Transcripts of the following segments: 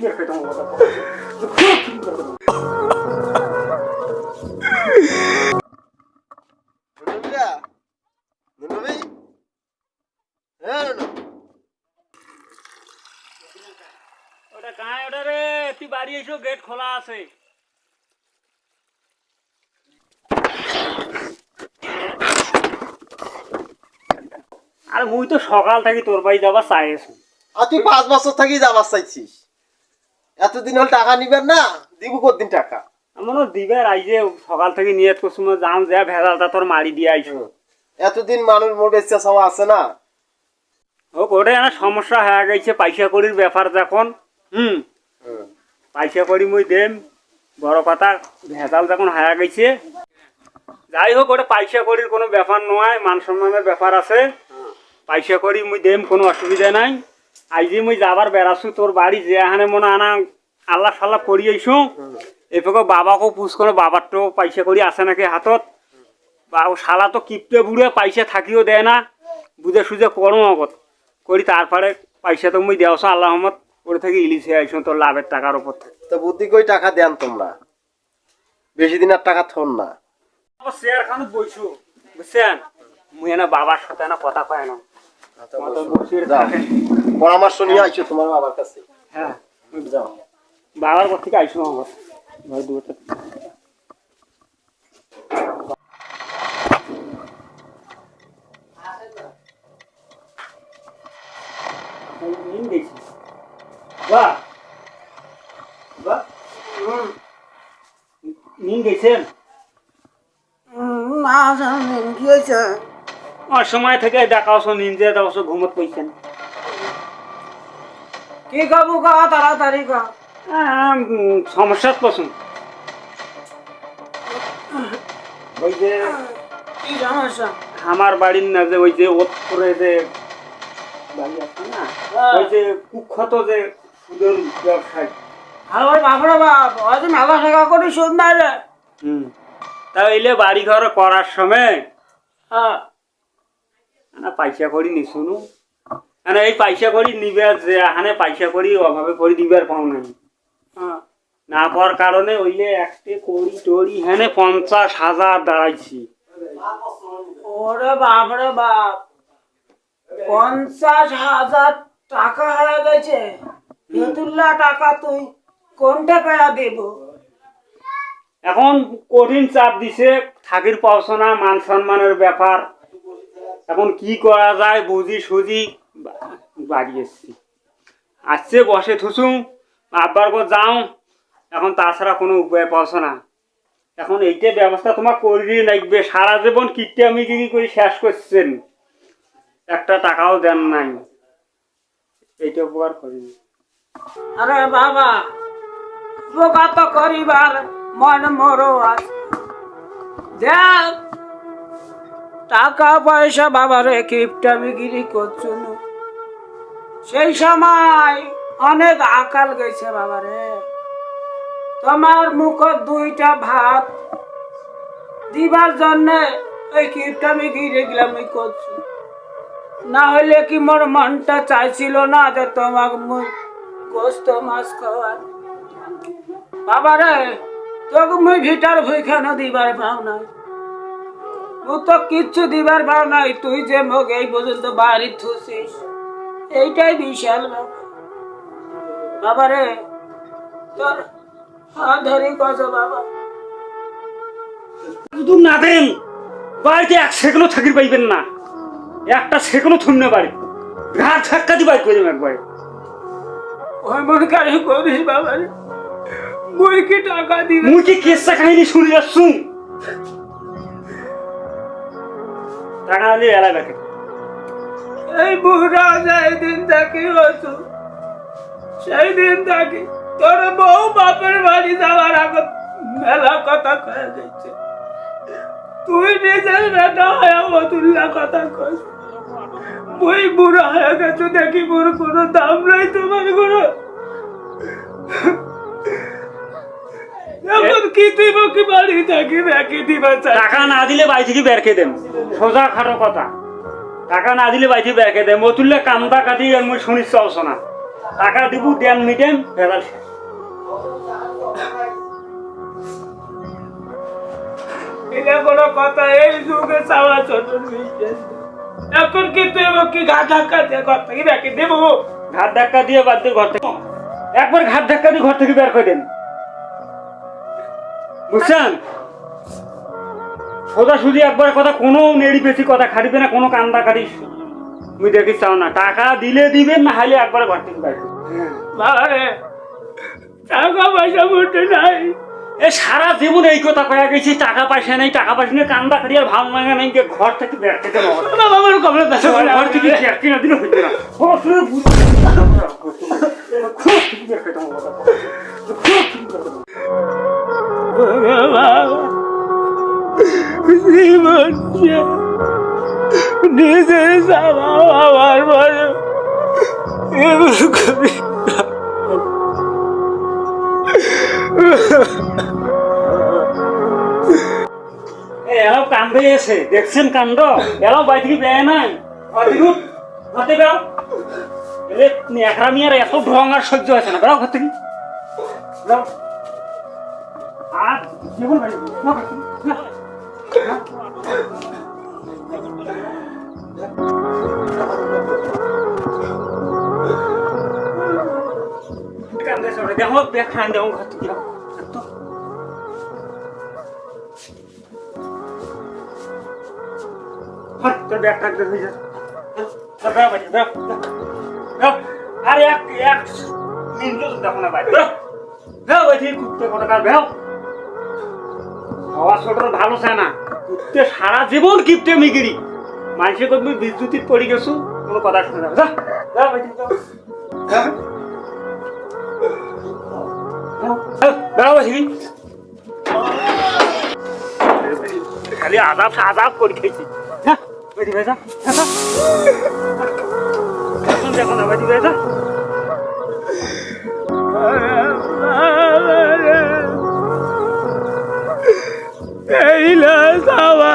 বের করে দেবো ওটা কায় ওটা রে তুই বাড়ি এসো গেট খোলা আছে আর মুই তো সকাল থেকে তোর বাড়ি যাবার চাইছি আর তুই 5 বছর থাকি যাবার চাইছিস এতদিন হল টাকা নিবেন না দিব কতদিন টাকা আমারও দিবার আইজে সকাল থেকে নিয়ত করছি যাম যা ভেজালটা তোর মারি দিয়ে আইসো এতদিন মানুষ মোট ইচ্ছা সবা আছে না ও ওটা না সমস্যা হয়ে গেছে পয়সা কড়ির ব্যাপার যখন পয়সা কড়ি মুই দেম বড় কথা ভেজাল যখন হয়ে গেছে যাই হোক ওটা পয়সা কড়ির কোনো ব্যাপার নয় মান সম্মানের ব্যাপার আছে পয়সা করি মুই দেম কোনো অসুবিধা নাই আইজি মুই যাবার বেড়াছু তোর বাড়ি যে হানে মনে আনা আল্লাহ সাল্লাহ করি আইসু এফেকে বাবাকেও পুষ করে বাবার তো পয়সা করি আছে নাকি হাতত বা ও শালা তো কিপটে বুড়ে পয়সা থাকিও দেয় না বুঝে সুঝে করো অগত করি তারপরে পয়সা তো মুই দেওছ আল্লাহ রহমত ওর থেকে ইলিশ হয়ে আইসু তোর লাভের টাকার উপর থেকে তো বুদ্ধি কই টাকা দেন তোমরা বেশি দিন আর টাকা থন না শেয়ার খানো বইছু বুঝছেন মুই না বাবার সাথে না কথা কয় না পরামর্শ নিয়ে আইছো তোমার বাবার কাছে হ্যাঁ যাও বাবার ঘর থেকে আইসো আমার ঘর দুটো নিন গেছি বাহ বাহ নিন গেছেন না জানেন কি হয়েছে আমার সময় থেকে দেখাওছো নিন্দে দেওয়াছো ঘুমত পইছেন কি খাবো কা তাড়াতাড়ি কা সমস্যার পছন্দ ওই যে কি সমস্যা আমার বাড়ির না যে ওই যে ওতপুরে যে বাড়ি আছে না ওই যে কুখ্যাত যে সুদের ব্যবসায়ী আমার বাপরে বাপ আজ মেলা টাকা করে শোধ নাই রে তাইলে বাড়ি ঘর করার সময় হ্যাঁ না পয়সা করি নি শুনু না এই পয়সা করি নিবে যে হানে পয়সা করি অভাবে করে দিবার পাও নাই না পাওয়ার কারণে ওইলে একটে করি টরি হ্যাঁ 50,000 দাঁড়াইছি ওরে বাপরে বাপ 50,000 টাকা হয়ে গেছে বেতুল্লা টাকা তুই কোনটা পেয়া দেব এখন কঠিন চাপ দিছে থাকির পাওনা মান সম্মানের ব্যাপার এখন কি করা যায় বুঝি সুঝি বাড়ি এসছি আসছে বসে থুসু আব্বার পর যাও এখন তাছাড়া কোনো উপায় পাওছ না এখন এইটা ব্যবস্থা তোমার করিয়ে লাগবে সারা জীবন কিটে আমি কি করে শেষ করছেন একটা টাকাও দেন নাই এইটা উপকার করিনি আরে বাবা উপকার তো করিবার মন মরো আছে দেখ টাকা পয়সা বাবারে কিপটামিগিরি করছো না সেই সময় অনেক আকাল গেছে বাবারে তোমার মুখত 2টা ভাত দিবার জন্য ওই কিপটামিগিরি গিলামি করছো না হলে কি মোর মনটা চাইছিল না যে তোমাকে মুই গোস্ত মাছ খাওয়ার বাবারে তোকে মুই ভিটার ভুইখানা দিবার পাও নাই ও তো কিচ্ছু দিবার পাও নাই তুই যে মোক এই পর্যন্ত বাড়ি থুসিস এইটাই বিশাল বাবারে তোর হাত ধরি কত বাবা শুধু না দেন বাড়িতে 1 সেকেন্ডও থাকির পাইবেন না একটা সেকেন্ডও থুমনে পারি ঘাট ধাক্কা দি বাইক করে একবার ওই মন কারে করিস বাবারে মুই কি টাকা দিবে মুই কি কেসা কাহিনী শুনি যাচ্ছু টাকা দিয়ে এলাই রাখে এই বুড়া যেই দিন থাকি হতো সেই দিন থাকি তোর বউ বাপের বাড়ি যাওয়ার আগে মেলা কথা কয়ে গেছে তুই নিজের বেটা হয়ে মতুল্লা কথা কস মুই বুড়া হয়ে গেছো দেখি মোর কোনো দাম নাই তোমার কোনো এখন কি দিব কি বাড়ি থাকি রেখে দিবা টাকা না দিলে বাড়ি থেকে বের করে দেন সোজা খাটো কথা টাকা না দিলে বাড়ি থেকে বের করে দেন মতুল্লে কান্দা কাটি আর মুই শুনিস চলছ না টাকা দিব দেন মিটেন ভেজাল শেষ। এটা কোনো কথা? এই যুগে চাওয়া চটন বিশ্বাস এখন কিন্তু এবার কি ঘা ধাক্কা দিয়ে ঘর থেকে রেখে দেবো? ঘাট ধাক্কা দিয়ে বাদ দিয়ে ঘর থেকে একবার ঘাট ধাক্কা দিয়ে ঘর থেকে বের করে দেন, বুঝছেন? সোজাসুজি একবার কথা, কোনো নেড়ি পেছি কথা খাটিবে না, কোনো কান্দা কাটিস মুই দেখি চাও না। টাকা দিলে দিবেন, না হাইলে একবার ঘর থেকে বের করে দেন। বাবা রে, টাকা পয়সা মোটে নাই। এ সারা জীবন এই কথা কয়া গেছি, টাকা পয়সা নেই, টাকা পয়সা নেই, কান্দা কাটি আর ভালো লাগে নাই, ঘর থেকে বের থেকে বাবা আমার কমলে ব্যথা করে, ঘর থেকে কিনা দিলে হইতে না। জীবন নিজে সারা আমার বড় এমন করি এলাও কান্দে এসে দেখছেন কাণ্ড, এলাও বাড়ি থেকে বেয় নাই, ঘর থেকে এলে একরামি আর এত ঢং আর সহ্য আছে না, বেড়াও ঘর থেকে বেড়াও। আর জীবন বাড়ি বেড়াও ঘর থেকে, বেড়াও। কান্দে সরে দেখো, ব্যাগ খান দেখো ঘর থেকে যাও। তোর ব্যাগ থাকতে হয়ে যাচ্ছে, আর এক এক মিনিট দেখো না ভাই, বেও ওই থেকে কুত্তে কোটাকার বেও। হওয়া ছোট ভালো চায় না, কুত্তে সারা জীবন কিপটে মিগিরি, মানুষে করবি বিদ্যুতির পড়ে গেছো, কোনো কথা শুনে যাবে, বেড়াও বসি খালি আজাব আজাব করে খেয়েছি। দেখো না বাজি বেজা এই না যাওয়া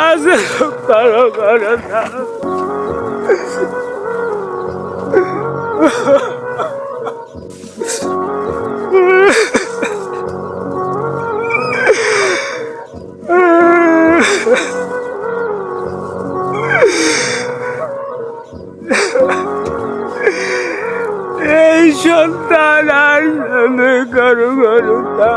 আজ করো করো না এই সন্তান আর সামনে করো করো না